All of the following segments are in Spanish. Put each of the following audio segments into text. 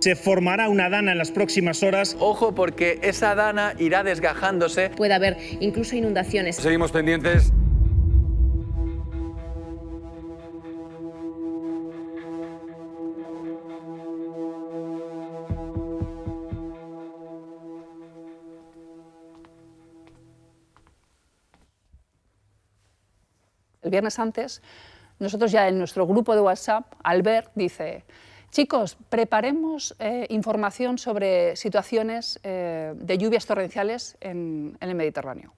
Se formará una dana en las próximas horas. Ojo, porque esa dana irá desgajándose. Puede haber incluso inundaciones. Seguimos pendientes. El viernes antes, nosotros ya en nuestro grupo de WhatsApp, Albert dice: chicos, preparemos información sobre situaciones de lluvias torrenciales en el Mediterráneo.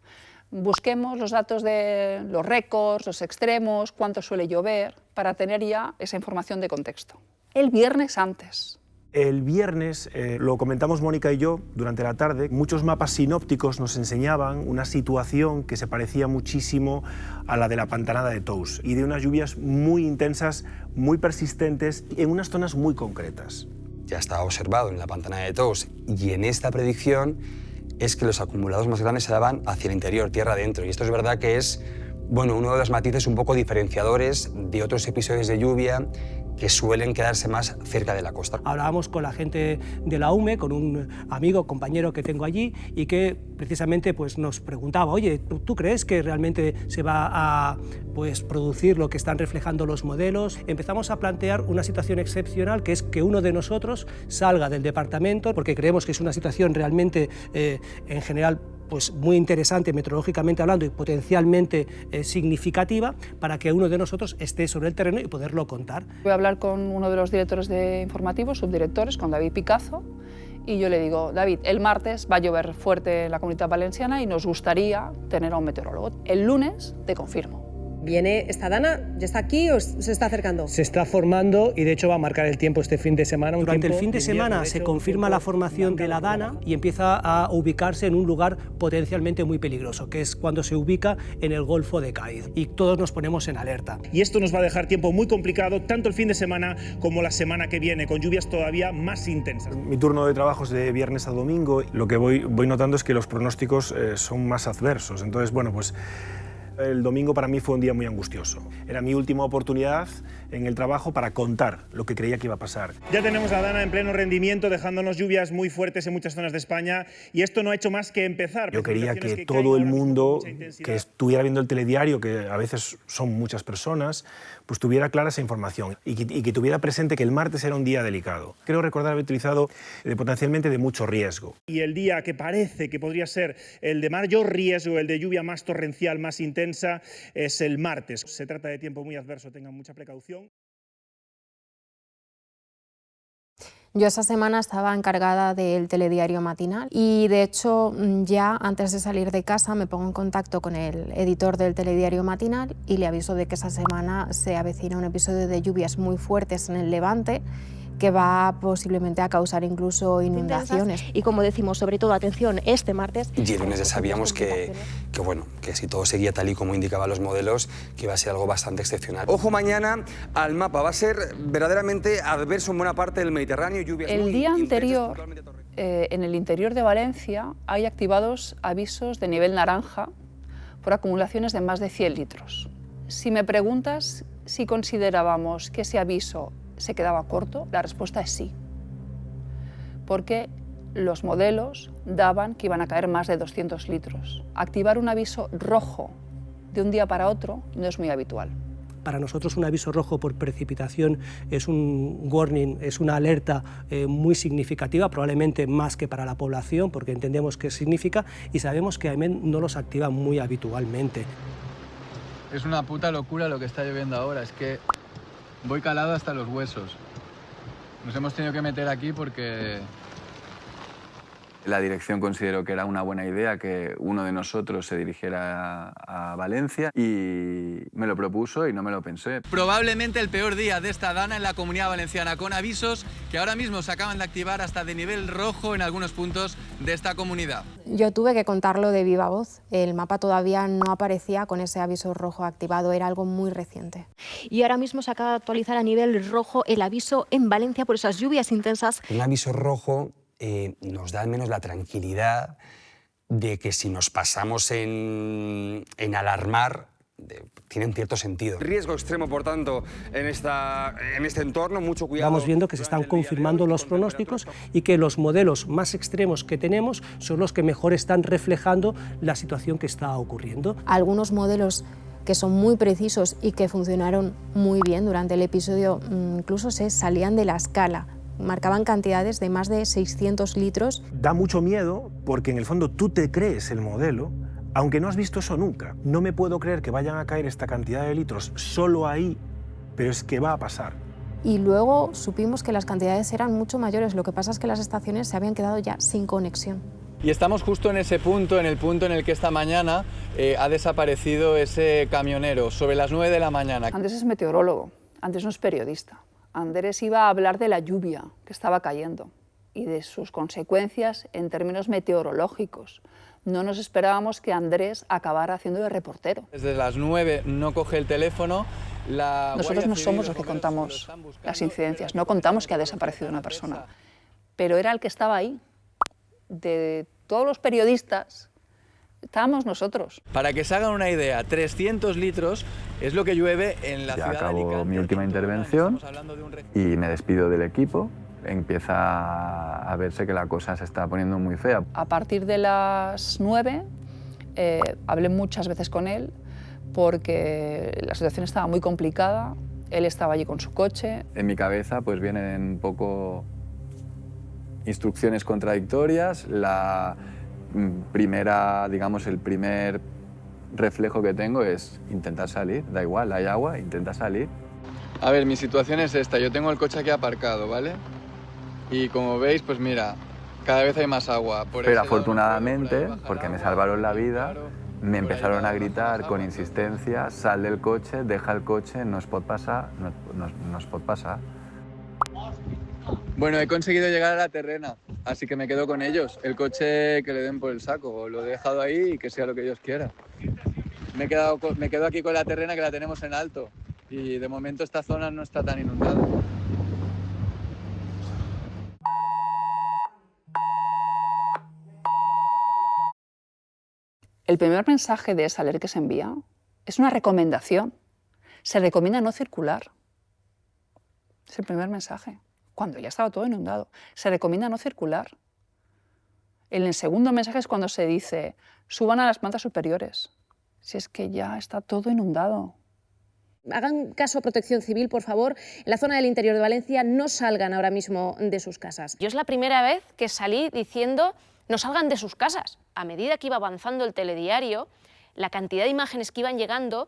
Busquemos los datos de los récords, los extremos, cuánto suele llover, para tener ya esa información de contexto. El viernes antes. El viernes, lo comentamos Mónica y yo durante la tarde, muchos mapas sinópticos nos enseñaban una situación que se parecía muchísimo a la de la pantanada de Tous y de unas lluvias muy intensas, muy persistentes en unas zonas muy concretas. Ya estaba observado en la pantanada de Tous y en esta predicción es que los acumulados más grandes se daban hacia el interior, tierra adentro, y esto es verdad que es uno de los matices un poco diferenciadores de otros episodios de lluvia que suelen quedarse más cerca de la costa. Hablábamos con la gente de la UME, con un amigo, compañero que tengo allí, y que precisamente nos preguntaba: oye, ¿tú crees que realmente se va a producir lo que están reflejando los modelos? Empezamos a plantear una situación excepcional, que es que uno de nosotros salga del departamento, porque creemos que es una situación realmente, en general, muy interesante meteorológicamente hablando y potencialmente significativa, para que uno de nosotros esté sobre el terreno y poderlo contar. Voy a hablar con uno de los directores de informativos, subdirectores, con David Picazo, y yo le digo: David, el martes va a llover fuerte en la Comunidad Valenciana y nos gustaría tener a un meteorólogo. El lunes te confirmo. ¿Viene esta dana? ¿Ya está aquí o se está acercando? Se está formando y de hecho va a marcar el tiempo este fin de semana. Durante el fin de semana se confirma la formación de la dana y empieza a ubicarse en un lugar potencialmente muy peligroso, que es cuando se ubica en el Golfo de Cádiz, y todos nos ponemos en alerta. Y esto nos va a dejar tiempo muy complicado, tanto el fin de semana como la semana que viene, con lluvias todavía más intensas. Mi turno de trabajo es de viernes a domingo. Lo que voy notando es que los pronósticos son más adversos. Entonces, el domingo para mí fue un día muy angustioso. Era mi última oportunidad en el trabajo para contar lo que creía que iba a pasar. Ya tenemos la dana en pleno rendimiento, dejándonos lluvias muy fuertes en muchas zonas de España, y esto no ha hecho más que empezar. Yo quería que todo el mundo que estuviera viendo el telediario, que a veces son muchas personas, tuviera clara esa información y que tuviera presente que el martes era un día delicado. Creo recordar haber utilizado potencialmente de mucho riesgo. Y el día que parece que podría ser el de mayor riesgo, el de lluvia más torrencial, más intensa, es el martes. Se trata de tiempo muy adverso, tengan mucha precaución. Yo esa semana estaba encargada del telediario matinal y de hecho ya antes de salir de casa me pongo en contacto con el editor del telediario matinal y le aviso de que esa semana se avecina un episodio de lluvias muy fuertes en el Levante, que va posiblemente a causar incluso inundaciones. Y como decimos, sobre todo, atención, este martes... Y el lunes ya sabíamos que si todo seguía tal y como indicaban los modelos, que iba a ser algo bastante excepcional. Ojo mañana al mapa, va a ser verdaderamente adverso en buena parte del Mediterráneo. Lluvias el día anterior, en el interior de Valencia, hay activados avisos de nivel naranja por acumulaciones de más de 100 litros. Si me preguntas si considerábamos que ese aviso se quedaba corto, la respuesta es sí, porque los modelos daban que iban a caer más de 200 litros. Activar un aviso rojo de un día para otro no es muy habitual. Para nosotros un aviso rojo por precipitación es un warning, es una alerta muy significativa, probablemente más que para la población, porque entendemos qué significa y sabemos que AEMET no los activa muy habitualmente. Es una puta locura lo que está lloviendo ahora, es que voy calado hasta los huesos. Nos hemos tenido que meter aquí porque la dirección consideró que era una buena idea que uno de nosotros se dirigiera a Valencia y me lo propuso y no me lo pensé. Probablemente el peor día de esta dana en la Comunidad Valenciana, con avisos que ahora mismo se acaban de activar hasta de nivel rojo en algunos puntos de esta comunidad. Yo tuve que contarlo de viva voz. El mapa todavía no aparecía con ese aviso rojo activado, era algo muy reciente. Y ahora mismo se acaba de actualizar a nivel rojo el aviso en Valencia por esas lluvias intensas. Un aviso rojo nos da al menos la tranquilidad de que si nos pasamos en alarmar, tienen cierto sentido. Riesgo extremo, por tanto, en este entorno, mucho cuidado. Vamos viendo que se están confirmando los pronósticos y que los modelos más extremos que tenemos son los que mejor están reflejando la situación que está ocurriendo. Algunos modelos que son muy precisos y que funcionaron muy bien durante el episodio, incluso se salían de la escala, marcaban cantidades de más de 600 litros. Da mucho miedo porque en el fondo tú te crees el modelo, aunque no has visto eso nunca. No me puedo creer que vayan a caer esta cantidad de litros solo ahí, pero es que va a pasar. Y luego supimos que las cantidades eran mucho mayores, lo que pasa es que las estaciones se habían quedado ya sin conexión. Y estamos justo en ese punto, en el punto en el que esta mañana ha desaparecido ese camionero, sobre las 9 de la mañana. Andrés es meteorólogo, Andrés no es periodista. Andrés iba a hablar de la lluvia que estaba cayendo y de sus consecuencias en términos meteorológicos. No nos esperábamos que Andrés acabara haciendo de reportero. Desde las 9 no coge el teléfono. Nosotros no somos los que contamos las incidencias, no contamos que ha desaparecido una persona, pero era el que estaba ahí. De todos los periodistas, estábamos nosotros. Para que se hagan una idea, 300 litros es lo que llueve en la ciudad de Alicante. Ya acabo mi última intervención y me despido del equipo. Empieza a verse que la cosa se está poniendo muy fea. A partir de las 9 hablé muchas veces con él porque la situación estaba muy complicada, él estaba allí con su coche. En mi cabeza pues vienen un poco instrucciones contradictorias. La primera, digamos, el primer reflejo que tengo es intentar salir, da igual, hay agua, intenta salir. A ver, mi situación es esta, yo tengo el coche aquí aparcado, ¿vale? Y como veis, pues mira, cada vez hay más agua. Pero afortunadamente, porque me salvaron la vida, me empezaron a gritar con insistencia, sal del coche, deja el coche, no es pot passar, no es pot passar. Bueno, he conseguido llegar a la terrena, así que me quedo con ellos. El coche que le den por el saco, lo he dejado ahí y que sea lo que Dios quiera. Me quedo aquí con la terrena que la tenemos en alto y de momento esta zona no está tan inundada. El primer mensaje de esa alerta que se envía es una recomendación. Se recomienda no circular. Es el primer mensaje. Cuando ya estaba todo inundado. Se recomienda no circular. En el segundo mensaje es cuando se dice, suban a las plantas superiores. Si es que ya está todo inundado. Hagan caso a Protección Civil, por favor. En la zona del interior de Valencia no salgan ahora mismo de sus casas. Yo es la primera vez que salí diciendo no salgan de sus casas. A medida que iba avanzando el telediario, la cantidad de imágenes que iban llegando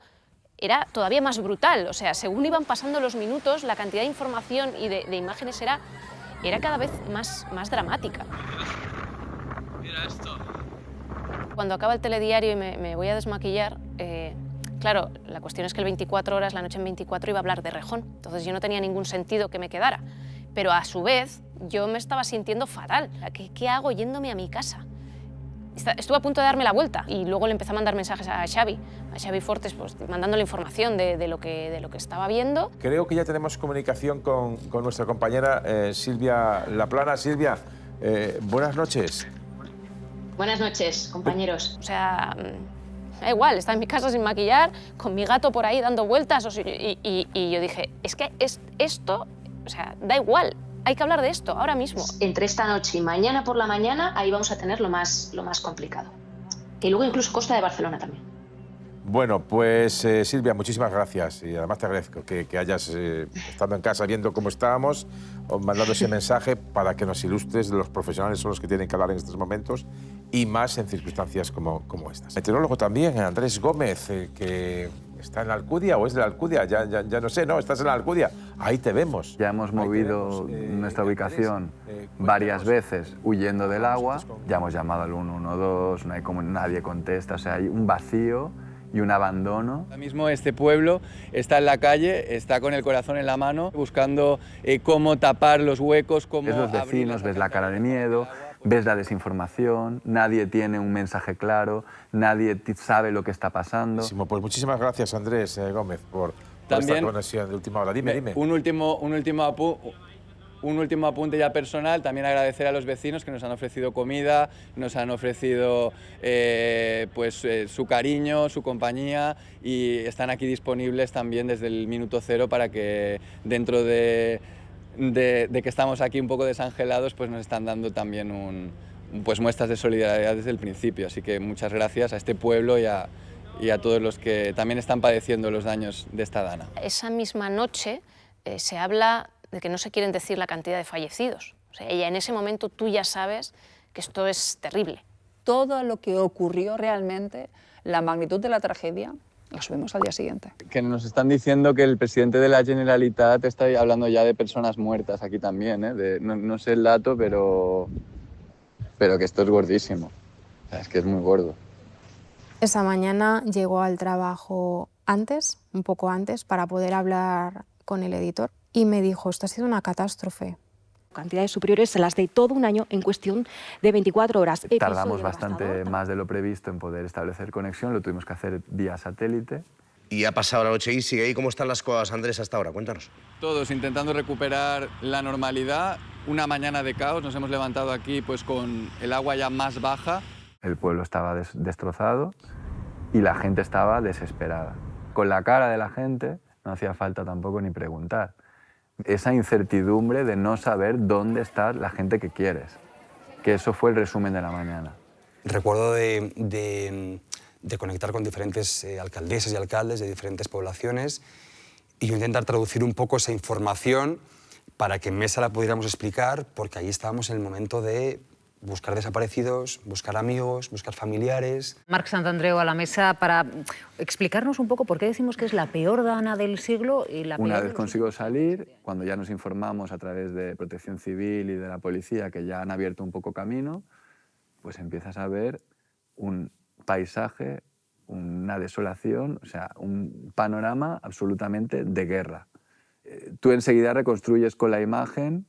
era todavía más brutal. O sea, según iban pasando los minutos, la cantidad de información y de imágenes era cada vez más dramática. Mira esto. Cuando acaba el telediario y me voy a desmaquillar, claro, la cuestión es que el 24 horas, la noche en 24, iba a hablar de Rejón. Entonces yo no tenía ningún sentido que me quedara. Pero a su vez, yo me estaba sintiendo fatal. ¿Qué hago yéndome a mi casa? Estuve a punto de darme la vuelta y luego le empecé a mandar mensajes a Xavi Fortes, pues, mandándole información de lo que estaba viendo. Creo que ya tenemos comunicación con nuestra compañera Silvia Laplana. Silvia, buenas noches. Buenas noches, compañeros. O sea, da igual, estaba en mi casa sin maquillar, con mi gato por ahí dando vueltas, y yo dije, es que esto, o sea, da igual. Hay que hablar de esto ahora mismo. Entre esta noche y mañana por la mañana, ahí vamos a tener lo más complicado. Y luego incluso Costa de Barcelona también. Bueno, pues Silvia, muchísimas gracias. Y además te agradezco que hayas estado en casa viendo cómo estábamos, o mandando ese mensaje para que nos ilustres de los profesionales son los que tienen que hablar en estos momentos y más en circunstancias como estas. Meteorólogo también, Andrés Gómez, que está en la Alcudia o es de la Alcudia, ya no sé, no, estás en la Alcudia, ahí te vemos. Ya hemos movido nuestra ubicación varias veces huyendo del agua, ya hemos llamado al 112, no hay como nadie contesta, o sea, hay un vacío y un abandono. Ahora mismo este pueblo está en la calle, está con el corazón en la mano, buscando cómo tapar los huecos, cómo ves los vecinos, ves la cara de miedo, ves la desinformación, nadie tiene un mensaje claro, nadie sabe lo que está pasando. Pues muchísimas gracias, Andrés Gómez, por esta conexión de última hora. Dime. Un último Un último apunte ya personal, también agradecer a los vecinos que nos han ofrecido comida, nos han ofrecido su cariño, su compañía, y están aquí disponibles también desde el minuto cero para que dentro de que estamos aquí un poco desangelados, pues nos están dando también muestras de solidaridad desde el principio. Así que muchas gracias a este pueblo y a todos los que también están padeciendo los daños de esta dana. Esa misma noche se habla de que no se quieren decir la cantidad de fallecidos. O sea, en ese momento tú ya sabes que esto es terrible. Todo lo que ocurrió realmente, la magnitud de la tragedia, la subimos al día siguiente. Que nos están diciendo que el presidente de la Generalitat está hablando ya de personas muertas aquí también, ¿eh? No sé el dato, pero que esto es gordísimo. O sea, es que es muy gordo. Esa mañana llegó al trabajo un poco antes, para poder hablar con el editor, y me dijo, esto ha sido una catástrofe. Cantidades superiores a las de todo un año en cuestión de 24 horas. Tardamos bastante más de lo previsto en poder establecer conexión, lo tuvimos que hacer vía satélite. Y ha pasado la noche y sigue ahí. ¿Cómo están las cosas, Andrés, hasta ahora? Cuéntanos. Todos intentando recuperar la normalidad. Una mañana de caos, nos hemos levantado aquí pues con el agua ya más baja. El pueblo estaba destrozado y la gente estaba desesperada. Con la cara de la gente no hacía falta tampoco ni preguntar. Esa incertidumbre de no saber dónde está la gente que quieres, que eso fue el resumen de la mañana. Recuerdo de conectar con diferentes alcaldesas y alcaldes de diferentes poblaciones y yo intentar traducir un poco esa información para que en mesa la pudiéramos explicar, porque ahí estábamos en el momento de buscar desaparecidos, buscar amigos, buscar familiares. Marc Santandreu a la mesa para explicarnos un poco por qué decimos que es la peor dana del siglo y la peor... Una vez consigo salir, cuando ya nos informamos a través de Protección Civil y de la policía que ya han abierto un poco camino, pues empiezas a ver un paisaje, una desolación, o sea, un panorama absolutamente de guerra. Tú enseguida reconstruyes con la imagen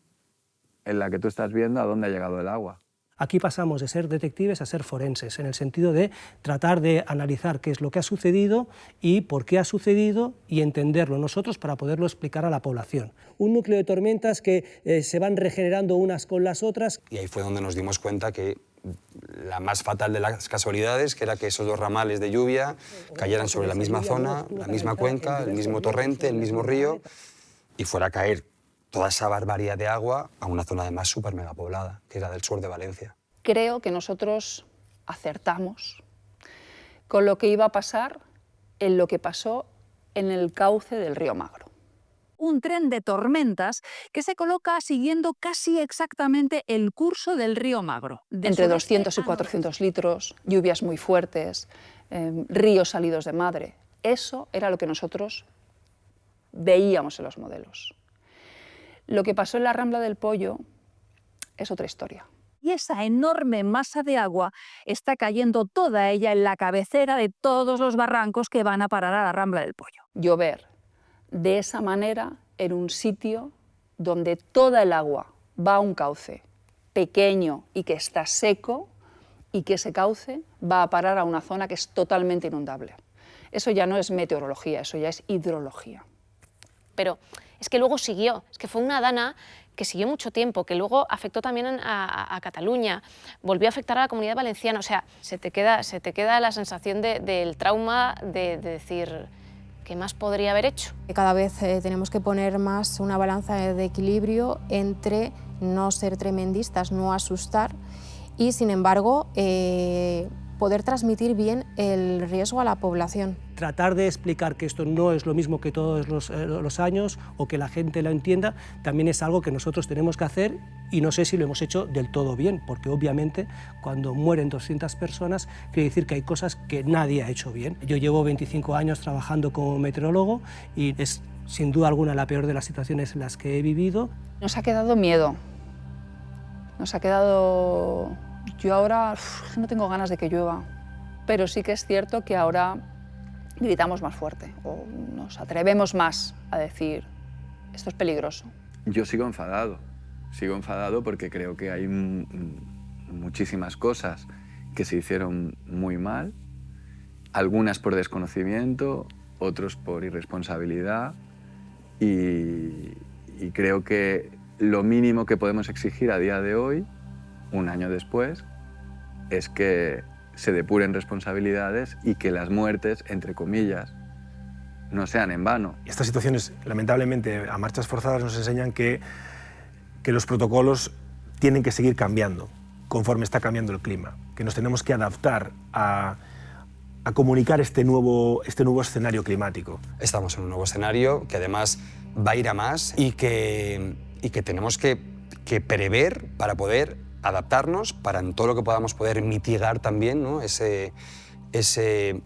en la que tú estás viendo a dónde ha llegado el agua. Aquí pasamos de ser detectives a ser forenses, en el sentido de tratar de analizar qué es lo que ha sucedido y por qué ha sucedido y entenderlo nosotros para poderlo explicar a la población. Un núcleo de tormentas que se van regenerando unas con las otras. Y ahí fue donde nos dimos cuenta que la más fatal de las casualidades, que era que esos dos ramales de lluvia cayeran sobre la misma zona, la misma cuenca, el mismo torrente, el mismo río, y fuera a caer toda esa barbaridad de agua a una zona además súper megapoblada, que era del sur de Valencia. Creo que nosotros acertamos con lo que iba a pasar en lo que pasó en el cauce del río Magro. Un tren de tormentas que se coloca siguiendo casi exactamente el curso del río Magro. Entre 200 y 400 litros, lluvias muy fuertes, ríos salidos de madre. Eso era lo que nosotros veíamos en los modelos. Lo que pasó en la Rambla del Pollo es otra historia. Y esa enorme masa de agua está cayendo toda ella en la cabecera de todos los barrancos que van a parar a la Rambla del Pollo. Llover de esa manera en un sitio donde toda el agua va a un cauce pequeño y que está seco, y que ese cauce va a parar a una zona que es totalmente inundable. Eso ya no es meteorología, eso ya es hidrología. Pero es que luego siguió, es que fue una dana que siguió mucho tiempo, que luego afectó también a Cataluña, volvió a afectar a la Comunidad Valenciana. O sea, se te queda la sensación del trauma de decir, ¿qué más podría haber hecho? Cada vez tenemos que poner más una balanza de equilibrio entre no ser tremendistas, no asustar, y sin embargo poder transmitir bien el riesgo a la población. Tratar de explicar que esto no es lo mismo que todos los años o que la gente lo entienda, también es algo que nosotros tenemos que hacer, y no sé si lo hemos hecho del todo bien, porque obviamente cuando mueren 200 personas quiere decir que hay cosas que nadie ha hecho bien. Yo llevo 25 años trabajando como meteorólogo y es sin duda alguna la peor de las situaciones en las que he vivido. Nos ha quedado miedo, nos ha quedado... Yo ahora no tengo ganas de que llueva, pero sí que es cierto que ahora gritamos más fuerte o nos atrevemos más a decir, esto es peligroso. Yo sigo enfadado porque creo que hay muchísimas cosas que se hicieron muy mal, algunas por desconocimiento, otros por irresponsabilidad, y creo que lo mínimo que podemos exigir a día de hoy, un año después, es que se depuren responsabilidades y que las muertes, entre comillas, no sean en vano. Estas situaciones, lamentablemente, a marchas forzadas nos enseñan que los protocolos tienen que seguir cambiando conforme está cambiando el clima, que nos tenemos que adaptar a comunicar este nuevo escenario climático. Estamos en un nuevo escenario que además va a ir a más y que tenemos que prever para poder adaptarnos, para en todo lo que podamos poder mitigar también, ¿no? ese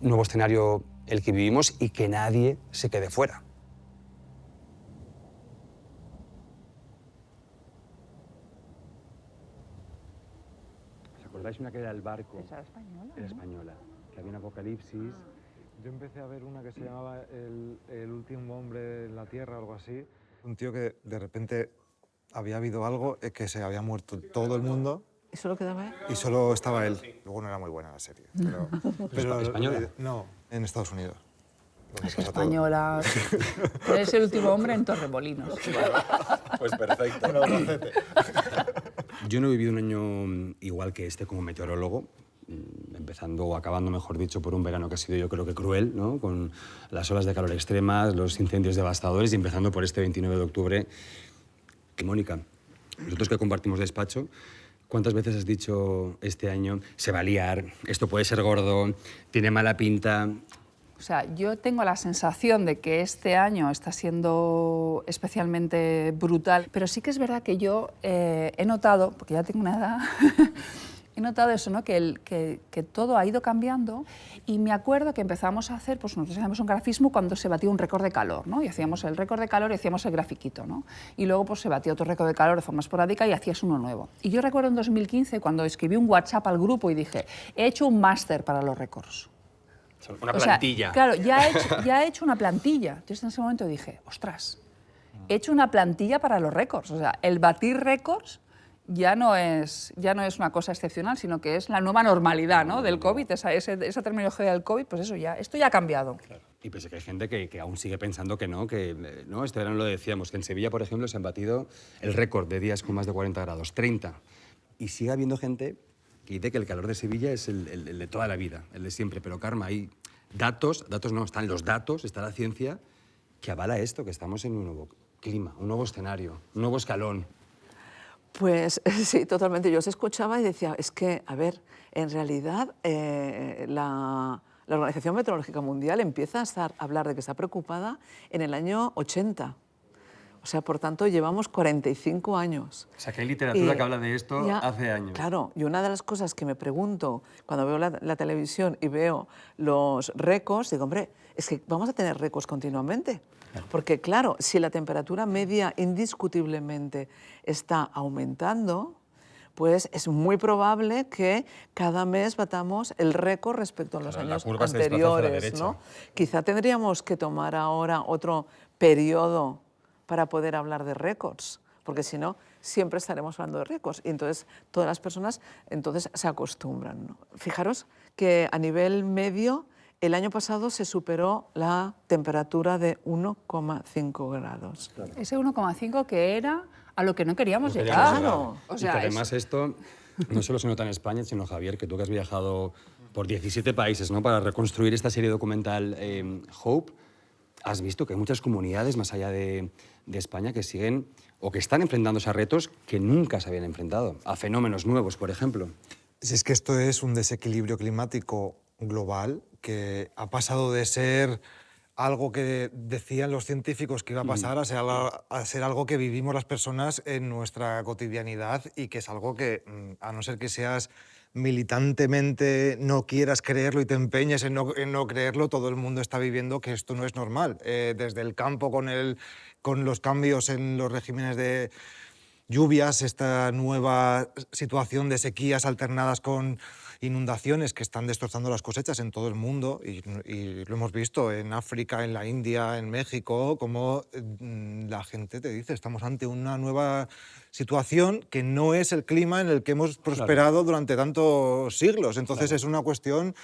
nuevo escenario el que vivimos y que nadie se quede fuera. ¿Os acordáis una que era el barco? ¿Esa era española? Era española, que había un apocalipsis. Yo empecé a ver una que se llamaba El último hombre en la Tierra, algo así. Un tío que de repente había habido algo, que se había muerto todo el mundo. ¿Y solo quedaba él? Y solo estaba él. Luego no era muy buena la serie. Pero ¿Española? No, en Estados Unidos. Es que española. Eres el último hombre en Torremolinos. Pues perfecto. Un abracete. Yo no he vivido un año igual que este como meteorólogo, empezando o acabando, mejor dicho, por un verano que ha sido yo creo que cruel, ¿no? Con las olas de calor extremas, los incendios devastadores y empezando por este 29 de octubre. Y Mónica, nosotros que compartimos despacho, ¿cuántas veces has dicho este año se va a liar, esto puede ser gordo, tiene mala pinta? O sea, yo tengo la sensación de que este año está siendo especialmente brutal, pero sí que es verdad que yo he notado, porque ya tengo una edad, he notado eso, ¿no? que todo ha ido cambiando y me acuerdo que empezamos a hacer, pues nosotros hacíamos un grafismo cuando se batía un récord de calor, ¿no? Y hacíamos el récord de calor y hacíamos el grafiquito, ¿no? Y luego pues se batía otro récord de calor de forma esporádica y hacías uno nuevo. Y yo recuerdo en 2015 cuando escribí un WhatsApp al grupo y dije, he hecho un máster para los récords. Una plantilla. O sea, claro, ya he hecho una plantilla. Entonces en ese momento dije, ostras, he hecho una plantilla para los récords. O sea, el batir récords ya no es una cosa excepcional, sino que es la nueva normalidad, ¿no? Del COVID, esa terminología del COVID, pues eso ya, esto ya ha cambiado. Claro. Y pese que hay gente que aún sigue pensando que no, este verano lo decíamos, que en Sevilla, por ejemplo, se han batido el récord de días con más de 40 grados, 30. Y sigue habiendo gente que dice que el calor de Sevilla es el de toda la vida, el de siempre. Pero, Carme, hay datos no, están los datos, está la ciencia, que avala esto, que estamos en un nuevo clima, un nuevo escenario, un nuevo escalón. Pues sí, totalmente. Yo os escuchaba y decía, es que, a ver, en realidad la Organización Meteorológica Mundial empieza a hablar de que está preocupada en el año 80. O sea, por tanto, llevamos 45 años. O sea, que hay literatura que habla de esto hace años. Claro, y una de las cosas que me pregunto cuando veo la televisión y veo los récords, digo, hombre, es que vamos a tener récords continuamente. Claro. Porque, claro, si la temperatura media indiscutiblemente está aumentando, pues es muy probable que cada mes batamos el récord respecto a los años anteriores, ¿no? Quizá tendríamos que tomar ahora otro periodo para poder hablar de récords, porque si no, siempre estaremos hablando de récords. Y entonces todas las personas se acostumbran, ¿no? Fijaros que a nivel medio, el año pasado se superó la temperatura de 1,5 grados. Claro. Ese 1,5 que era a lo que no queríamos llegar. O sea, y que además esto no solo se nota en España, sino, Javier, que tú que has viajado por 17 países, ¿no? Para reconstruir esta serie documental Hope, has visto que hay muchas comunidades más allá de España que siguen o que están enfrentándose a retos que nunca se habían enfrentado, a fenómenos nuevos, por ejemplo. Si es que esto es un desequilibrio climático global que ha pasado de ser algo que decían los científicos que iba a pasar a ser algo que vivimos las personas en nuestra cotidianidad y que es algo que, a no ser que seas militantemente no quieras creerlo y te empeñes en no creerlo, todo el mundo está viviendo que esto no es normal. Desde el campo con los cambios en los regímenes de lluvias, esta nueva situación de sequías alternadas con inundaciones que están destrozando las cosechas en todo el mundo y lo hemos visto en África, en la India, en México, como la gente te dice, estamos ante una nueva situación que no es el clima en el que hemos prosperado durante tantos siglos. Entonces es una cuestión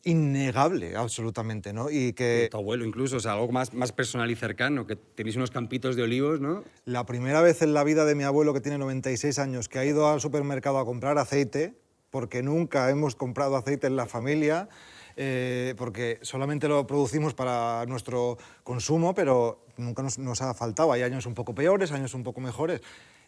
innegable, absolutamente, ¿no? Y que... Tu abuelo incluso, o sea, algo más personal y cercano, que tenéis unos campitos de olivos, ¿no? La primera vez en la vida de mi abuelo, que tiene 96 años, que ha ido al supermercado a comprar aceite, porque nunca hemos comprado aceite en la familia, porque solamente lo producimos para nuestro consumo, pero nunca nos ha faltado. Hay años un poco peores, años un poco mejores.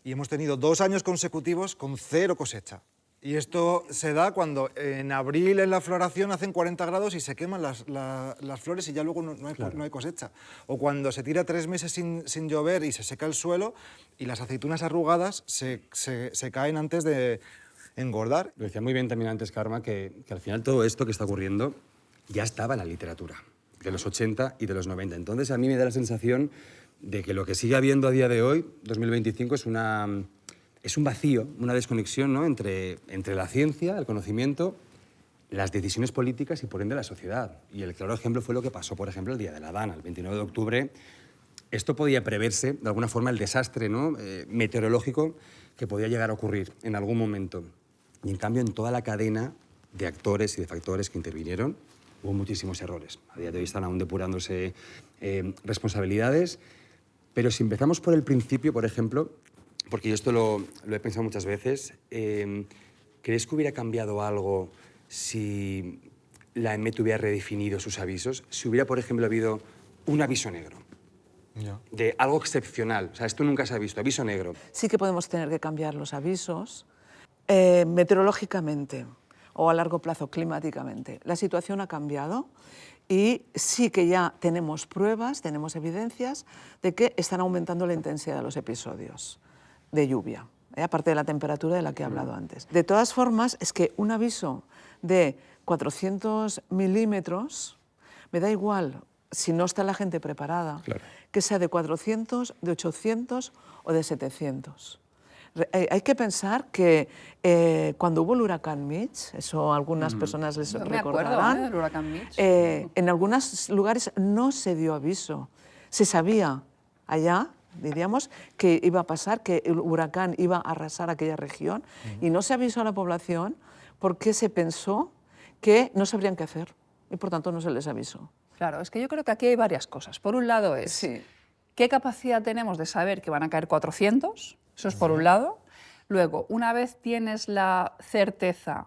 Y hemos tenido 2 años consecutivos con 0 cosecha. Y esto se da cuando en abril en la floración hacen 40 grados y se queman las flores y ya luego no hay cosecha. O cuando se tira 3 meses sin llover y se seca el suelo y las aceitunas arrugadas se caen antes de engordar. Lo decía muy bien también antes Karma, que al final todo esto que está ocurriendo ya estaba en la literatura, de los 80 y de los 90. Entonces a mí me da la sensación de que lo que sigue habiendo a día de hoy, 2025, es un vacío, una desconexión, ¿no? entre la ciencia, el conocimiento, las decisiones políticas y, por ende, la sociedad. Y el claro ejemplo fue lo que pasó, por ejemplo, el día de la Dana, el 29 de octubre. Esto podía preverse, de alguna forma, el desastre, ¿no? Meteorológico que podía llegar a ocurrir en algún momento. Y, en cambio, en toda la cadena de actores y de factores que intervinieron, hubo muchísimos errores. A día de hoy están aún depurándose responsabilidades. Pero si empezamos por el principio, por ejemplo, porque yo esto lo he pensado muchas veces, ¿crees que hubiera cambiado algo si la EMET hubiera redefinido sus avisos? Si hubiera, por ejemplo, habido un aviso negro, de algo excepcional. O sea, esto nunca se ha visto, aviso negro. Sí que podemos tener que cambiar los avisos meteorológicamente o a largo plazo climáticamente. La situación ha cambiado. Y sí que ya tenemos pruebas, tenemos evidencias de que están aumentando la intensidad de los episodios de lluvia, aparte de la temperatura de la que he hablado antes. De todas formas, es que un aviso de 400 milímetros, me da igual si no está la gente preparada, que sea de 400, de 800 o de 700. Hay que pensar que cuando hubo el huracán Mitch, eso algunas personas les recordarán, del huracán Mitch. En algunos lugares no se dio aviso. Se sabía allá, diríamos, que iba a pasar, que el huracán iba a arrasar aquella región y no se avisó a la población porque se pensó que no sabrían qué hacer y por tanto no se les avisó. Claro, es que yo creo que aquí hay varias cosas. Por un lado es, ¿qué capacidad tenemos de saber que van a caer 400? Eso es por un lado. Luego, una vez tienes la certeza,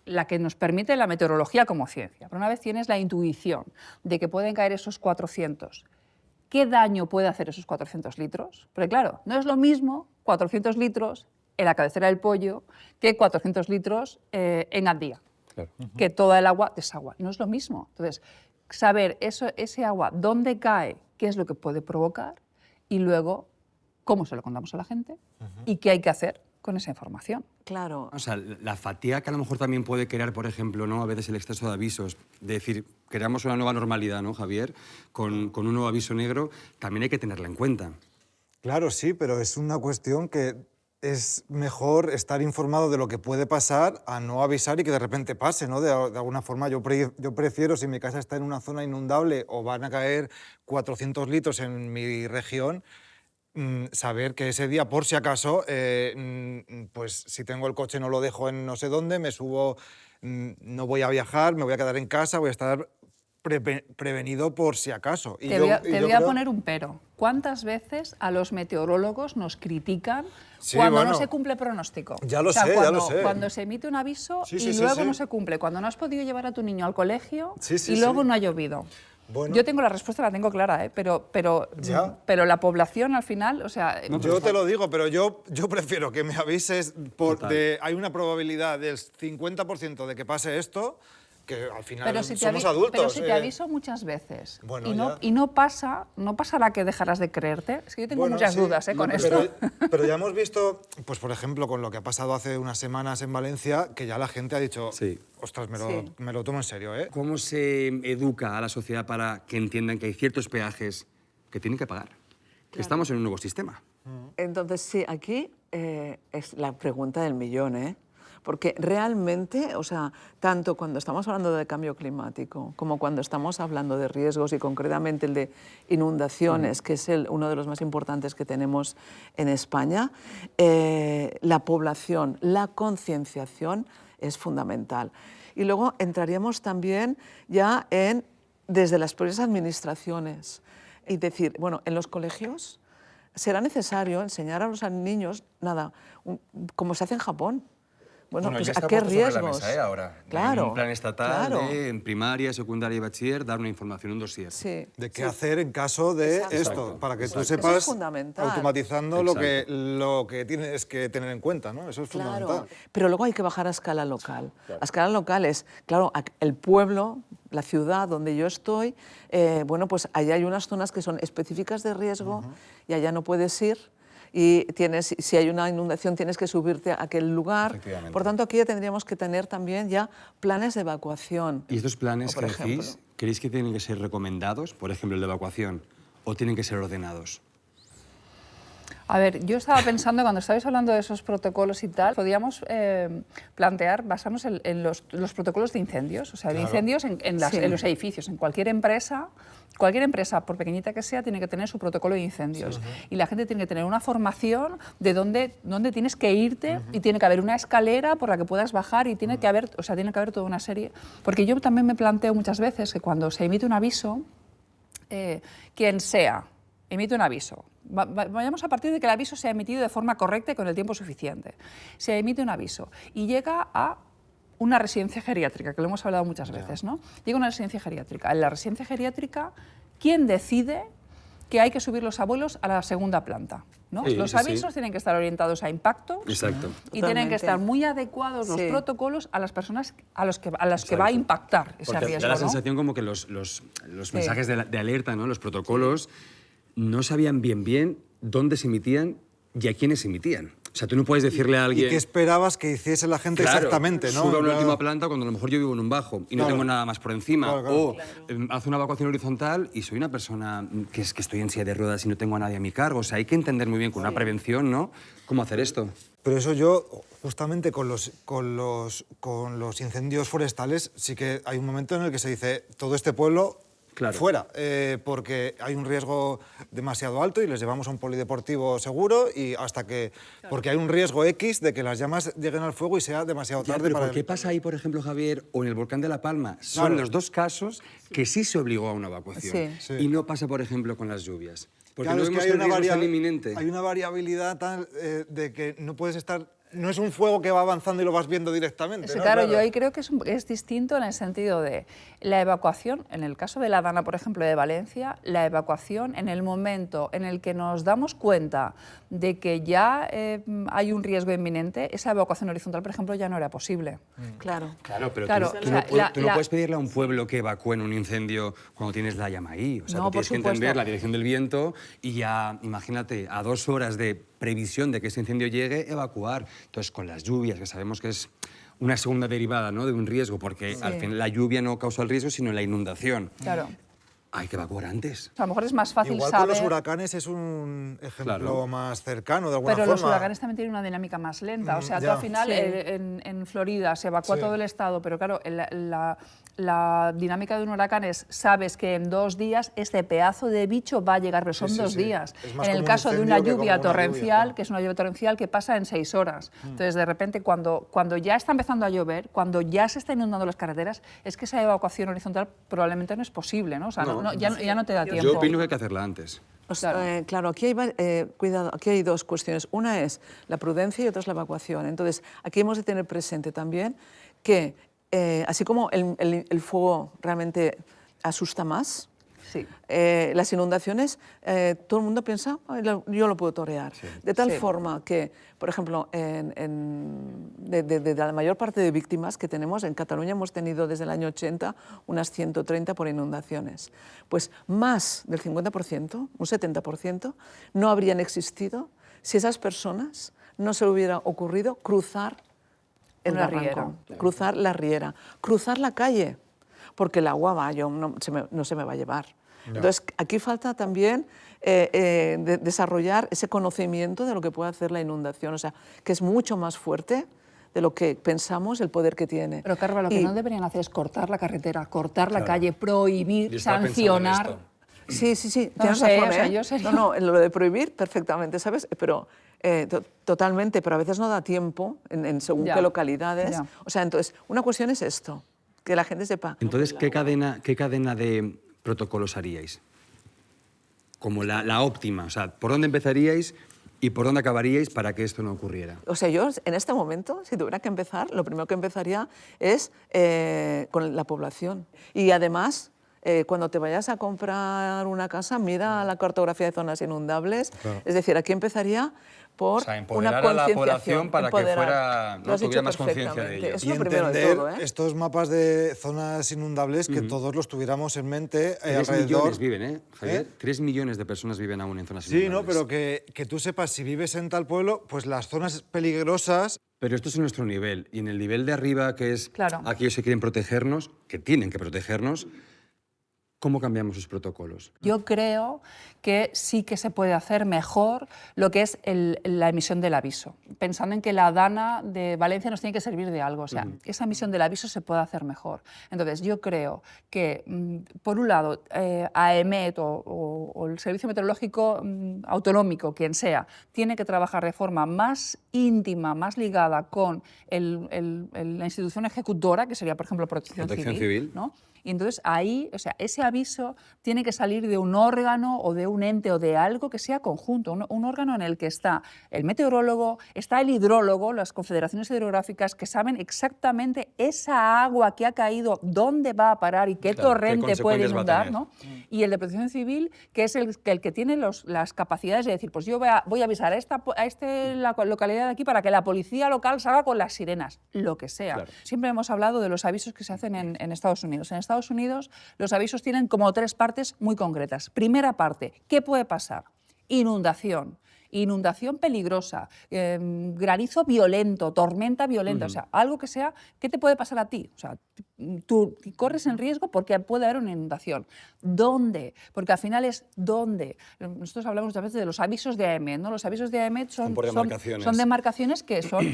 la que nos permite la meteorología como ciencia, pero una vez tienes la intuición de que pueden caer esos 400, ¿qué daño puede hacer esos 400 litros? Porque claro, no es lo mismo 400 litros en la cabecera del pollo que 400 litros en Gandía, que toda el agua desagua. No es lo mismo. Entonces, saber ese agua, dónde cae, qué es lo que puede provocar y luego cómo se lo contamos a la gente y qué hay que hacer con esa información. Claro. O sea, la fatiga que a lo mejor también puede crear, por ejemplo, ¿no? A veces el exceso de avisos, de decir, creamos una nueva normalidad, ¿no, Javier? Con un nuevo aviso negro, también hay que tenerla en cuenta. Claro, sí, pero es una cuestión que es mejor estar informado de lo que puede pasar a no avisar y que de repente pase, ¿no? De alguna forma yo prefiero, si mi casa está en una zona inundable o van a caer 400 litros en mi región, saber que ese día, por si acaso, pues si tengo el coche no lo dejo en no sé dónde, me subo, no voy a viajar, me voy a quedar en casa, voy a estar prevenido por si acaso. Te voy a poner un pero. ¿Cuántas veces a los meteorólogos nos critican cuando no se cumple pronóstico? Ya lo sé, ya lo sé. Cuando se emite un aviso y luego no se cumple. Cuando no has podido llevar a tu niño al colegio y luego no ha llovido. Bueno. Yo tengo la respuesta, la tengo clara, pero la población al final, o sea... Yo te lo digo, pero yo prefiero que me avises hay una probabilidad del 50% de que pase esto, que al final somos adultos. Pero si te aviso muchas veces y no pasará que dejarás de creerte. Es que yo tengo muchas dudas con esto. Pero ya hemos visto, pues por ejemplo, con lo que ha pasado hace unas semanas en Valencia, que ya la gente ha dicho, ostras, me lo tomo en serio, ¿eh? ¿Cómo se educa a la sociedad para que entiendan que hay ciertos peajes que tienen que pagar? Que estamos en un nuevo sistema. Entonces, sí, aquí es la pregunta del millón, ¿eh? Porque realmente, o sea, tanto cuando estamos hablando de cambio climático como cuando estamos hablando de riesgos y concretamente el de inundaciones, que es uno de los más importantes que tenemos en España, la población, la concienciación es fundamental. Y luego entraríamos también ya desde las propias administraciones. Y decir, bueno, en los colegios será necesario enseñar a los niños, como se hace en Japón. Bueno, pues ¿a qué riesgos? Ahora. Claro. Hay un plan estatal claro. en primaria, secundaria y bachiller dar una información, un dossier. Sí. De qué hacer en caso de esto, para que tú sepas, automatizando lo que tienes que tener en cuenta, ¿no? Eso es fundamental. Pero luego hay que bajar a escala local. A escala local es, claro, el pueblo, la ciudad donde yo estoy, bueno, pues allá hay unas zonas que son específicas de riesgo y allá no puedes ir. Y si hay una inundación tienes que subirte a aquel lugar. Por tanto, aquí ya tendríamos que tener también ya planes de evacuación. ¿Y estos planes que decís, creéis que tienen que ser recomendados, por ejemplo, el de evacuación, o tienen que ser ordenados? A ver, yo estaba pensando, cuando estabais hablando de esos protocolos y tal, podíamos basarnos en los protocolos de incendios, o sea, de incendios en los edificios, en cualquier empresa, por pequeñita que sea, tiene que tener su protocolo de incendios. Y la gente tiene que tener una formación de dónde tienes que irte y tiene que haber una escalera por la que puedas bajar y tiene que haber toda una serie. Porque yo también me planteo muchas veces que cuando se emite un aviso, quien sea, emite un aviso. Vayamos a partir de que el aviso sea emitido de forma correcta y con el tiempo suficiente. Se emite un aviso y llega a una residencia geriátrica, que lo hemos hablado muchas veces, ¿no? Llega a una residencia geriátrica. En la residencia geriátrica, ¿quién decide que hay que subir los abuelos a la segunda planta? ¿No? Los avisos tienen que estar orientados a impacto. Exacto. Y tienen que estar muy adecuados los protocolos a las personas a las que va a impactar ese riesgo. Da la sensación como que los mensajes de alerta, ¿no? Los protocolos, no sabían bien dónde se emitían y a quiénes se emitían. O sea, tú no puedes decirle a alguien... ¿Y qué esperabas que hiciese la gente exactamente, no? Sube a una última planta cuando a lo mejor yo vivo en un bajo y no tengo nada más por encima. O hace una evacuación horizontal y soy una persona que estoy en silla de ruedas y no tengo a nadie a mi cargo. O sea, hay que entender muy bien con una prevención, ¿no? ¿Cómo hacer esto? Pero eso yo, justamente con los incendios forestales, sí que hay un momento en el que se dice todo este pueblo... fuera, porque hay un riesgo demasiado alto y les llevamos a un polideportivo seguro y porque hay un riesgo X de que las llamas lleguen al fuego y sea demasiado tarde pero para... ¿por qué pasa ahí, por ejemplo, Javier, o en el volcán de La Palma? Son los dos casos que sí se obligó a una evacuación. Y no pasa, por ejemplo, con las lluvias. Porque no vemos que el riesgo tan inminente. Hay una variabilidad tal de que no puedes estar... No es un fuego que va avanzando y lo vas viendo directamente. ¿no? Claro, yo ahí creo que es distinto en el sentido de la evacuación, en el caso de la Dana, por ejemplo, de Valencia, la evacuación en el momento en el que nos damos cuenta de que ya hay un riesgo inminente, esa evacuación horizontal, por ejemplo, ya no era posible. Claro, pero tú no puedes pedirle a un pueblo que evacúe en un incendio cuando tienes la llama ahí. O sea, tú tienes que entender la dirección del viento y ya, imagínate, a 2 horas de previsión de que ese incendio llegue, evacuar. Entonces, con las lluvias, que sabemos que es una segunda derivada, ¿no?, de un riesgo, porque al final la lluvia no causa el riesgo, sino la inundación. Claro. Hay que evacuar antes. A lo mejor es más fácil Igual saber... con los huracanes es un ejemplo más cercano, de alguna forma. Pero los huracanes también tienen una dinámica más lenta. O sea, tú al final en Florida se evacúa todo el estado, pero claro, la dinámica de un huracán es, sabes que en 2 días este pedazo de bicho va a llegar, pero son 2 días. En el caso de una lluvia torrencial, que es una lluvia torrencial que pasa en 6 horas. Entonces, de repente, cuando ya está empezando a llover, cuando ya se está inundando las carreteras, es que esa evacuación horizontal probablemente no es posible, ¿no? O sea, ya no te da tiempo. Yo opino que hay que hacerla antes. Claro, aquí hay 2 cuestiones. Una es la prudencia y otra es la evacuación. Entonces, aquí hemos de tener presente también que, así como el fuego realmente asusta más, las inundaciones, todo el mundo piensa, yo lo puedo torear. De tal forma que, por ejemplo, de la mayor parte de víctimas que tenemos, en Cataluña hemos tenido desde el año 80 unas 130 por inundaciones. Pues más del 50%, un 70%, no habrían existido si esas personas no se hubiera ocurrido cruzar el barranco, cruzar la riera, cruzar la calle, porque el agua no se me va a llevar. Entonces, aquí falta también desarrollar ese conocimiento de lo que puede hacer la inundación, o sea, que es mucho más fuerte de lo que pensamos el poder que tiene. Pero, Carla, lo que no deberían hacer es cortar la carretera, cortar la calle, prohibir, sancionar... Sí, tienes razón, lo de prohibir perfectamente, ¿sabes? Pero Totalmente, pero a veces no da tiempo en según Ya. qué localidades. Ya. O sea, entonces, una cuestión es esto, que la gente sepa. Entonces, ¿qué cadena de protocolos haríais? Como la óptima, o sea, ¿por dónde empezaríais y por dónde acabaríais para que esto no ocurriera? O sea, yo en este momento, si tuviera que empezar, lo primero que empezaría es con la población. Y además, cuando te vayas a comprar una casa, mira la cartografía de zonas inundables. Claro. Es decir, aquí empezaría por O sea, una empoderar a la concienciación. población para que fuera, Lo ¿no? has tuviera dicho más conciencia de perfectamente. ello. Es Y lo primero de entender todo, ¿eh? estos mapas de zonas inundables que todos los tuviéramos en mente 3 alrededor. millones viven, ¿eh, Javier? 3 millones de personas viven aún en zonas Sí, inundables. no, pero que tú sepas si vives en tal pueblo, pues las zonas peligrosas. Pero esto es en nuestro nivel. Y en el nivel de arriba, que es Claro. aquellos que quieren protegernos, que tienen que protegernos, ¿cómo cambiamos sus protocolos? Yo creo que sí que se puede hacer mejor lo que es la emisión del aviso, pensando en que la DANA de Valencia nos tiene que servir de algo. O sea, esa emisión del aviso se puede hacer mejor. Entonces, yo creo que, por un lado, AEMET o el Servicio Meteorológico Autonómico, quien sea, tiene que trabajar de forma más íntima, más ligada con la institución ejecutora, que sería, por ejemplo, Protección Civil, ¿no? Y entonces ahí, o sea, ese aviso tiene que salir de un órgano o de un ente o de algo que sea conjunto, un órgano en el que está el meteorólogo, está el hidrólogo, las confederaciones hidrográficas que saben exactamente esa agua que ha caído, dónde va a parar y qué torrente puede inundar, ¿no? Y el de Protección Civil, que es el que tiene las capacidades de decir, pues yo voy a avisar la localidad de aquí para que la policía local salga con las sirenas, lo que sea. Claro. Siempre hemos hablado de los avisos que se hacen en Estados Unidos. En Estados Unidos los avisos tienen como 3 partes muy concretas. Primera parte, ¿qué puede pasar? Inundación. Inundación peligrosa, granizo violento, tormenta violenta, o sea, algo que sea, ¿qué te puede pasar a ti? O sea, tú corres en riesgo porque puede haber una inundación. ¿Dónde? Porque al final es ¿dónde? Nosotros hablamos muchas veces de los avisos de AEMET, ¿no? Los avisos de AEMET son demarcaciones que son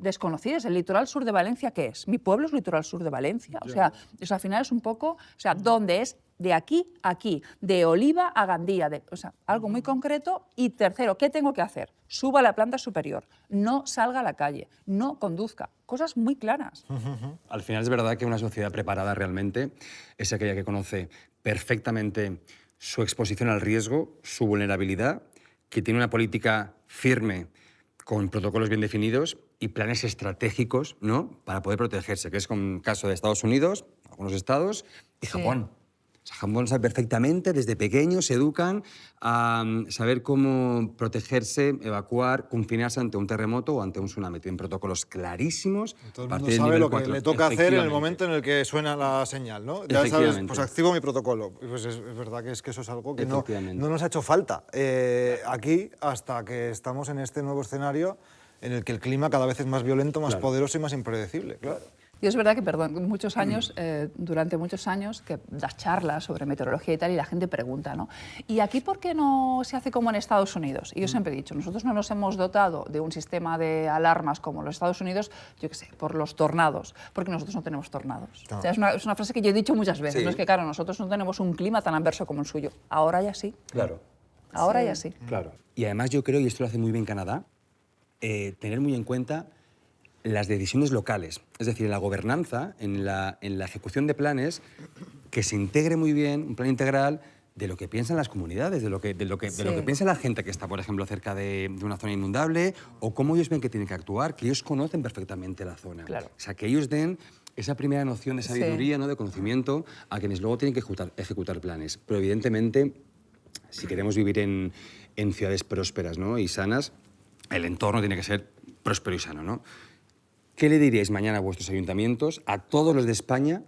desconocidas. El litoral sur de Valencia, ¿qué es? Mi pueblo es litoral sur de Valencia. O sea, eso al final es un poco, o sea, ¿dónde es? De aquí a aquí, de Oliva a Gandía, o sea, algo muy concreto. Y tercero, ¿qué tengo que hacer? Suba a la planta superior, no salga a la calle, no conduzca. Cosas muy claras. Al final es verdad que una sociedad preparada realmente es aquella que conoce perfectamente su exposición al riesgo, su vulnerabilidad, que tiene una política firme con protocolos bien definidos y planes estratégicos, ¿no?, para poder protegerse, que es con el caso de Estados Unidos, algunos estados, y Japón. O sea, Japón sabe perfectamente, desde pequeños se educan a saber cómo protegerse, evacuar, confinarse ante un terremoto o ante un tsunami. Tienen protocolos clarísimos. Todo el mundo sabe lo que le toca hacer en el momento en el que suena la señal, ¿no? Ya sabes, pues activo mi protocolo. Pues es verdad que eso es algo que no nos ha hecho falta aquí hasta que estamos en este nuevo escenario en el que el clima cada vez es más violento, más poderoso y más impredecible, claro. Y es verdad que, muchos años, durante muchos años, que das charlas sobre meteorología y tal, y la gente pregunta, ¿no? ¿Y aquí por qué no se hace como en Estados Unidos? Y yo siempre he dicho, nosotros no nos hemos dotado de un sistema de alarmas como los Estados Unidos, yo qué sé, por los tornados, porque nosotros no tenemos tornados. No. O sea, es una frase que yo he dicho muchas veces, ¿no? Es que, claro, nosotros no tenemos un clima tan adverso como el suyo. Ahora ya sí. Claro. Ahora ya sí. Claro. Y además yo creo, y esto lo hace muy bien Canadá, tener muy en cuenta las decisiones locales, es decir, en la gobernanza, en la ejecución de planes, que se integre muy bien un plan integral de lo que piensan las comunidades, de lo que piensa la gente que está, por ejemplo, cerca de una zona inundable, o cómo ellos ven que tienen que actuar, que ellos conocen perfectamente la zona. Claro. O sea, que ellos den esa primera noción de sabiduría, ¿no?, de conocimiento, a quienes luego tienen que ejecutar planes. Pero evidentemente, si queremos vivir en ciudades prósperas, ¿no?, y sanas, el entorno tiene que ser próspero y sano, ¿no? ¿Qué le diríais mañana a vuestros ayuntamientos, a todos los de España,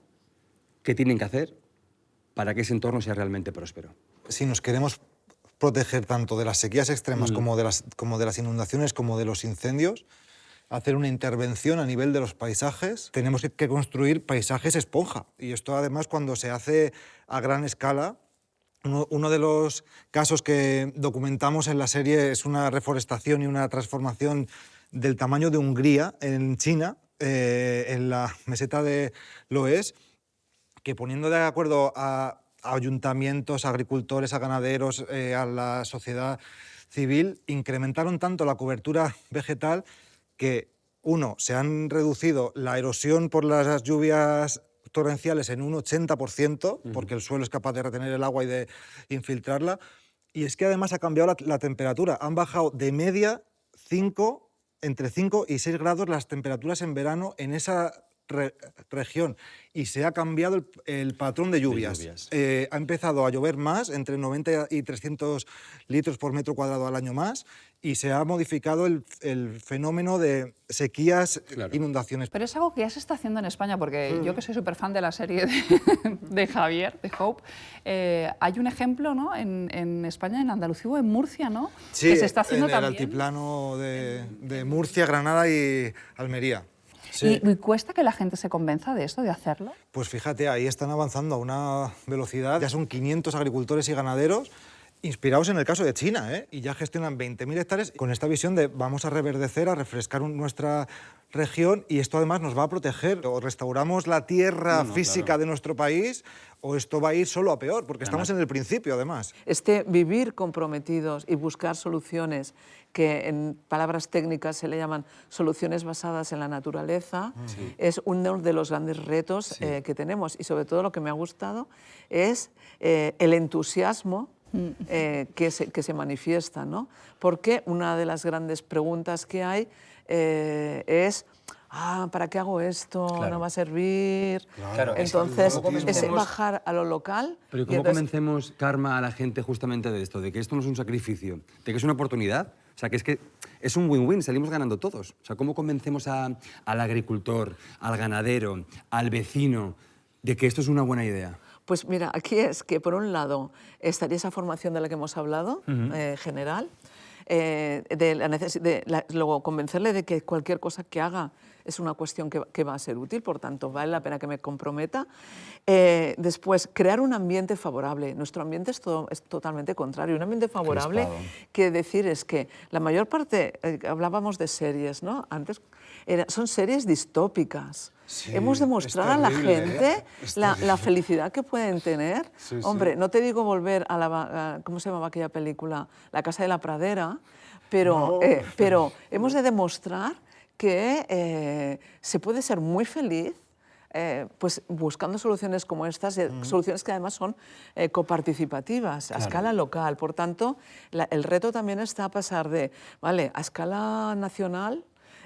qué tienen que hacer para que ese entorno sea realmente próspero? Si nos queremos proteger tanto de las sequías extremas como de las inundaciones, como de los incendios, hacer una intervención a nivel de los paisajes, tenemos que construir paisajes esponja. Y esto, además, cuando se hace a gran escala, uno de los casos que documentamos en la serie es una reforestación y una transformación del tamaño de Hungría, en China, en la meseta de Loess, que poniendo de acuerdo a ayuntamientos, a agricultores, a ganaderos, a la sociedad civil incrementaron tanto la cobertura vegetal que, uno, se han reducido la erosión por las lluvias torrenciales en un 80%, porque el suelo es capaz de retener el agua y de infiltrarla, y es que además ha cambiado la temperatura. Han bajado de media entre 5 y 6 grados las temperaturas en verano en esa región, y se ha cambiado el patrón de lluvias. Ha empezado a llover más, entre 90 y 300 litros por metro cuadrado al año más, y se ha modificado el fenómeno de sequías, inundaciones. Pero es algo que ya se está haciendo en España, porque yo que soy súper fan de la serie de Javier, de Hope, hay un ejemplo, ¿no?, en España, en Andalucía o en Murcia, ¿no?, Sí, que se está haciendo en el también. altiplano de Murcia, Granada y Almería. Sí. ¿Y cuesta que la gente se convenza de esto, de hacerlo? Pues fíjate, ahí están avanzando a una velocidad. Ya son 500 agricultores y ganaderos inspirados en el caso de China, ¿eh? Y ya gestionan 20.000 hectáreas con esta visión de vamos a reverdecer, a refrescar nuestra región, y esto además nos va a proteger. O restauramos la tierra física de nuestro país, o esto va a ir solo a peor, porque estamos en el principio además. Vivir comprometidos y buscar soluciones que en palabras técnicas se le llaman soluciones basadas en la naturaleza, es uno de los grandes retos que tenemos. Y sobre todo lo que me ha gustado es el entusiasmo que se manifiesta, ¿no? Porque una de las grandes preguntas que hay es ¿para qué hago esto? Claro. ¿No va a servir? Claro, entonces, es convencemos- bajar a lo local. Pero ¿cómo convencemos, Karma, a la gente justamente de esto? De que esto no es un sacrificio, de que es una oportunidad. O sea, que es un win-win, salimos ganando todos. O sea, ¿cómo convencemos al agricultor, al ganadero, al vecino, de que esto es una buena idea? Pues mira, aquí es que por un lado estaría esa formación de la que hemos hablado, general, luego convencerle de que cualquier cosa que haga es una cuestión que va a ser útil, por tanto vale la pena que me comprometa. Después, crear un ambiente favorable. Nuestro ambiente es totalmente contrario. Un ambiente favorable, que decir es que la mayor parte, hablábamos de series, ¿no? Antes son series distópicas. Sí, hemos demostrado a la gente es la felicidad que pueden tener. Sí, Hombre, sí. no te digo volver a ¿cómo se llamaba aquella película? La Casa de la Pradera, pero hemos de demostrar que se puede ser muy feliz pues buscando soluciones como estas, soluciones que además son coparticipativas, a escala local. Por tanto, el reto también está a pasar de, vale, a escala nacional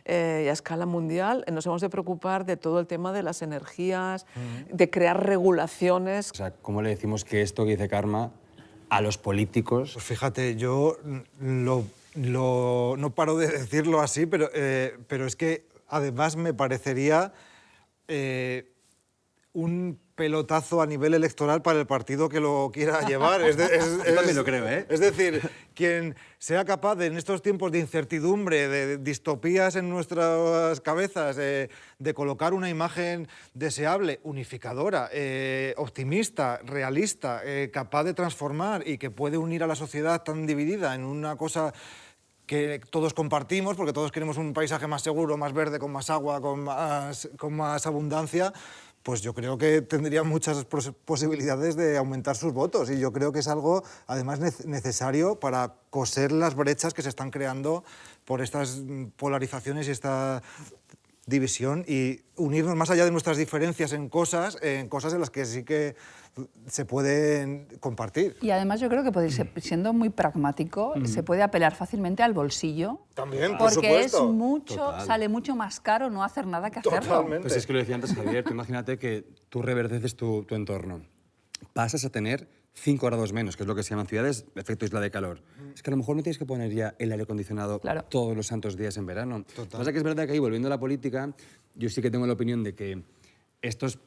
y a escala mundial nos hemos de preocupar de todo el tema de las energías, de crear regulaciones. O sea, ¿cómo le decimos que esto que dice Karma a los políticos? Pues fíjate, yo no paro de decirlo así, pero es que además me parecería un pelotazo a nivel electoral para el partido que lo quiera llevar. Yo también lo creo, ¿eh? Es decir, quien sea capaz de, en estos tiempos de incertidumbre, de distopías en nuestras cabezas, de colocar una imagen deseable, unificadora, optimista, realista, capaz de transformar y que puede unir a la sociedad tan dividida en una cosa que todos compartimos, porque todos queremos un paisaje más seguro, más verde, con más agua, con más abundancia, pues yo creo que tendría muchas posibilidades de aumentar sus votos. Y yo creo que es algo, además, necesario para coser las brechas que se están creando por estas polarizaciones y esta división, y unirnos más allá de nuestras diferencias en cosas en las que sí que se pueden compartir. Y además yo creo que siendo muy pragmático, se puede apelar fácilmente al bolsillo. También, por porque supuesto. sale mucho más caro no hacer nada que hacerlo. Totalmente. Pues es que lo decía antes Javier, tú imagínate que tú reverdeces tu entorno. Pasas a tener 5 grados menos, que es lo que se llaman ciudades, efecto isla de calor. Es que a lo mejor no tienes que poner ya el aire acondicionado todos los santos días en verano. Lo que pasa es que es verdad que ahí, volviendo a la política, yo sí que tengo la opinión de que estos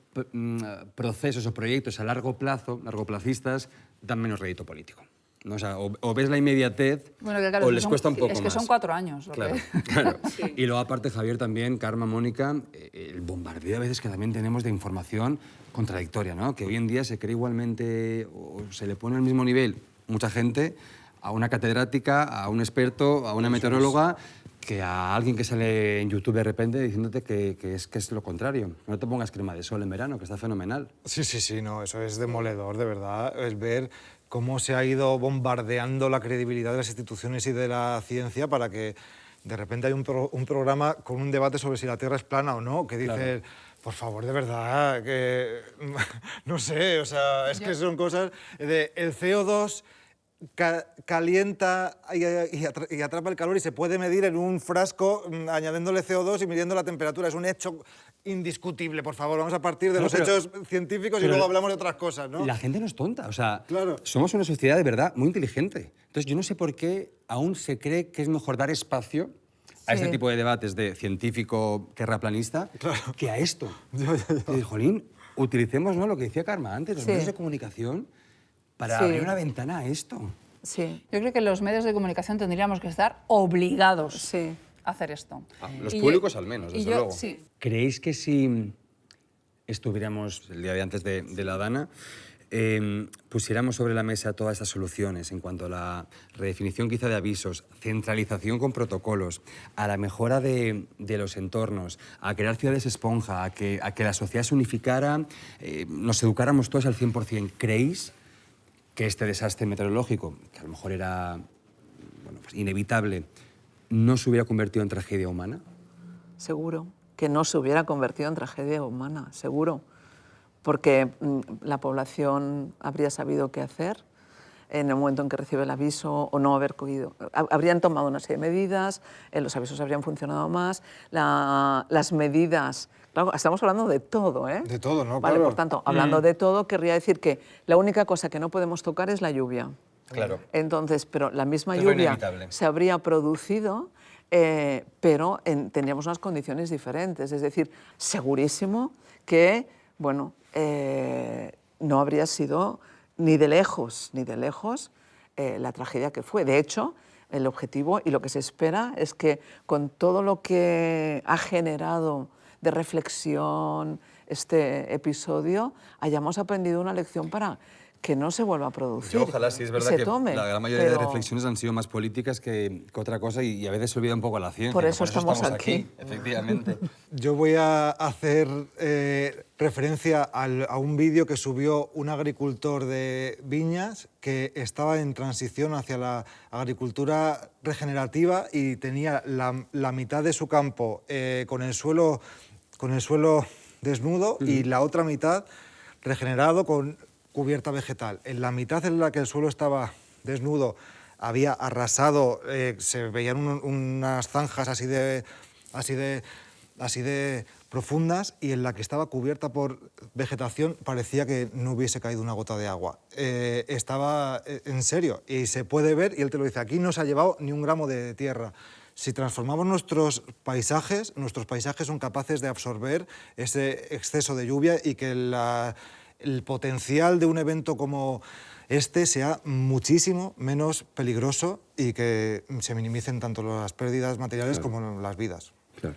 procesos o proyectos a largoplacistas, dan menos rédito político, ¿no? O sea, o ves la inmediatez, Bueno, que claro, o les cuesta un poco más. Es que son 4 años. Claro, claro. Y luego aparte, Javier, también, Karma, Mónica, el bombardeo a veces que también tenemos de información contradictoria, ¿no? Que hoy en día se cree igualmente, o se le pone al mismo nivel mucha gente a una catedrática, a un experto, a una meteoróloga, que a alguien que sale en YouTube de repente diciéndote que es lo contrario. No te pongas crema de sol en verano, que está fenomenal. Sí, no, eso es demoledor, de verdad, es ver cómo se ha ido bombardeando la credibilidad de las instituciones y de la ciencia para que de repente hay un programa con un debate sobre si la Tierra es plana o no, que dices, por favor, de verdad, que no sé, o sea, es que son cosas de el CO2 calienta y atrapa el calor y se puede medir en un frasco añadiéndole CO2 y midiendo la temperatura. Es un hecho indiscutible, por favor. Vamos a partir de los hechos científicos y luego hablamos de otras cosas, ¿no? La gente no es tonta, o sea, somos una sociedad de verdad muy inteligente. Entonces yo no sé por qué aún se cree que es mejor dar espacio a este tipo de debates de científico terraplanista que a esto. Y, jolín, utilicemos, ¿no?, lo que decía Carme antes, los medios de comunicación para abrir una ventana a esto. Sí. Yo creo que los medios de comunicación tendríamos que estar obligados a hacer esto. Los públicos al menos, desde luego. ¿Creéis que si estuviéramos el día de antes de la Dana, pusiéramos sobre la mesa todas estas soluciones en cuanto a la redefinición quizá de avisos, centralización con protocolos, a la mejora de los entornos, a crear ciudades esponja, a que la sociedad se unificara, nos educáramos todos al 100%, ¿creéis que este desastre meteorológico, que a lo mejor era pues inevitable, no se hubiera convertido en tragedia humana? Seguro que no se hubiera convertido en tragedia humana, seguro. Porque la población habría sabido qué hacer en el momento en que recibe el aviso o no haber cogido. Habrían tomado una serie de medidas, los avisos habrían funcionado más, las medidas... Claro, estamos hablando de todo, ¿eh? De todo, ¿no? Vale, por tanto, hablando de todo, querría decir que la única cosa que no podemos tocar es la lluvia. Claro. Entonces, pero la misma lluvia se habría producido, pero tendríamos unas condiciones diferentes. Es decir, segurísimo que, bueno, no habría sido ni de lejos la tragedia que fue. De hecho, el objetivo y lo que se espera es que con todo lo que ha generado de reflexión este episodio, hayamos aprendido una lección para que no se vuelva a producir. Yo, ojalá, sí, es verdad que tome, la gran mayoría de reflexiones han sido más políticas que otra cosa y a veces se olvida un poco la ciencia. Por eso estamos aquí. Efectivamente. Yo voy a hacer referencia a un vídeo que subió un agricultor de viñas que estaba en transición hacia la agricultura regenerativa y tenía la mitad de su campo con el suelo desnudo y la otra mitad regenerado con cubierta vegetal. En la mitad en la que el suelo estaba desnudo había arrasado, se veían unas zanjas así de profundas, y en la que estaba cubierta por vegetación parecía que no hubiese caído una gota de agua. Estaba en serio, y se puede ver, y él te lo dice, aquí no se ha llevado ni un gramo de tierra. Si transformamos nuestros paisajes son capaces de absorber ese exceso de lluvia y que el potencial de un evento como este sea muchísimo menos peligroso y que se minimicen tanto las pérdidas materiales como las vidas. Claro.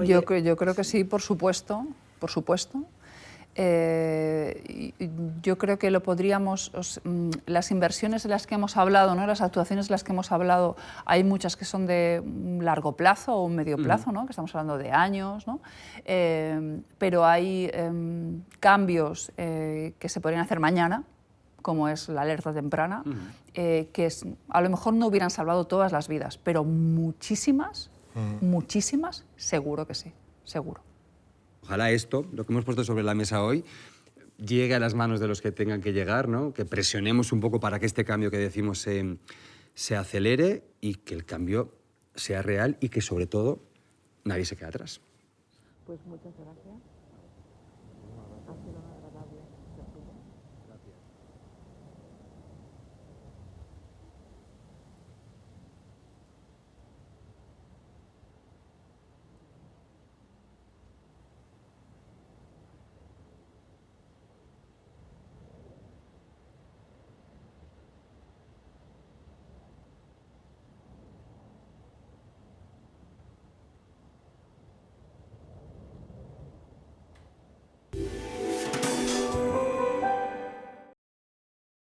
Yo creo que sí, por supuesto. Yo creo que lo podríamos... las inversiones de las que hemos hablado, ¿no?, las actuaciones de las que hemos hablado, hay muchas que son de un largo plazo o un medio plazo, ¿no?, que estamos hablando de años, ¿no? Pero hay cambios que se podrían hacer mañana, como es la alerta temprana, que a lo mejor no hubieran salvado todas las vidas, pero muchísimas, seguro que sí, seguro. Ojalá esto, lo que hemos puesto sobre la mesa hoy, llegue a las manos de los que tengan que llegar, ¿no? Que presionemos un poco para que este cambio que decimos se acelere y que el cambio sea real y que, sobre todo, nadie se quede atrás. Pues muchas gracias.